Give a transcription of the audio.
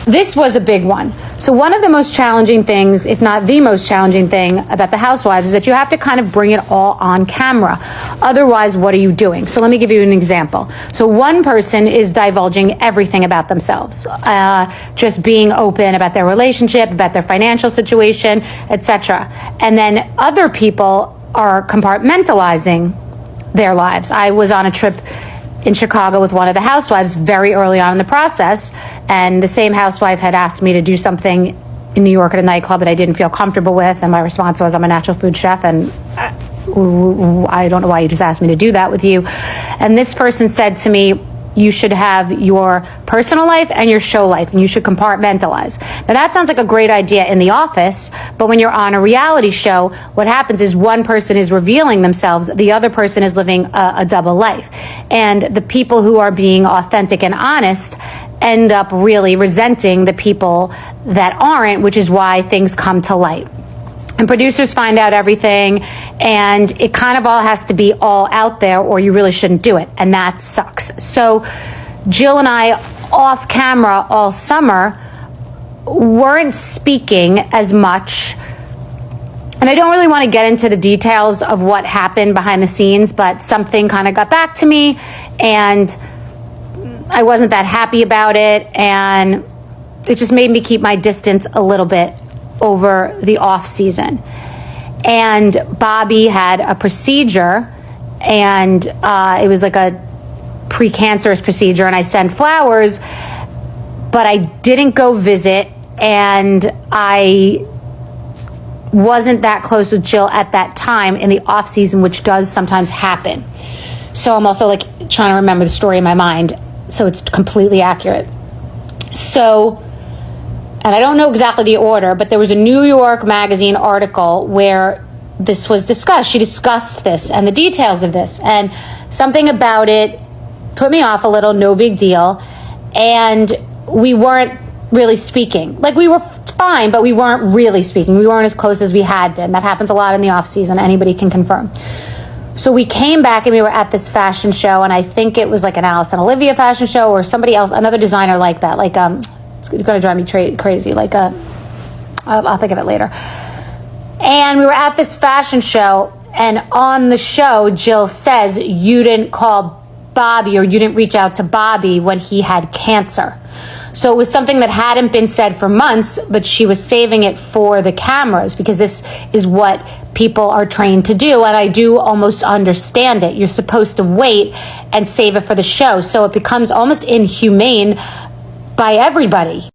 This was a big one. So one of the most challenging things, if not the most challenging thing about the Housewives, is that you have to kind of bring it all on camera. Otherwise, what are you doing? So let me give you an example. So one person is divulging everything about themselves, just being open about their relationship, about their financial situation, etc. And then other people are compartmentalizing their lives. I was on a trip in Chicago with one of the housewives very early on in the process, and the same housewife had asked me to do something in New York at a nightclub that I didn't feel comfortable with, and my response was, I'm a natural food chef, and I don't know why you just asked me to do that with you. And this person said to me, you should have your personal life and your show life, and you should compartmentalize. Now that sounds like a great idea in the office, but when you're on a reality show, what happens is one person is revealing themselves, the other person is living a double life. And the people who are being authentic and honest end up really resenting the people that aren't, which is why things come to light. And producers find out everything, and it kind of all has to be all out there, or you really shouldn't do it, and that sucks. So Jill and I, off camera all summer, weren't speaking as much. And I don't really want to get into the details of what happened behind the scenes, but something kind of got back to me, and I wasn't that happy about it, and it just made me keep my distance a little bit over the off season. And Bobby had a procedure, and it was like a precancerous procedure, and I sent flowers, but I didn't go visit, and I wasn't that close with Jill at that time in the off season, which does sometimes happen. So I'm also like trying to remember the story in my mind so it's completely accurate. So, and I don't know exactly the order, but there was a New York Magazine article where this was discussed. She discussed this and the details of this, and something about it put me off a little, no big deal. And we weren't really speaking. Like, we were fine, but we weren't really speaking. We weren't as close as we had been. That happens a lot in the off season. Anybody can confirm. So we came back and we were at this fashion show, and I think it was like an Alice and Olivia fashion show or somebody else, another designer like that, like it's going to drive me crazy. Like I'll think of it later. And we were at this fashion show, and on the show, Jill says, you didn't call Bobby, or you didn't reach out to Bobby when he had cancer. So it was something that hadn't been said for months, but she was saving it for the cameras because this is what people are trained to do. And I do almost understand it. You're supposed to wait and save it for the show. So it becomes almost inhumane by everybody.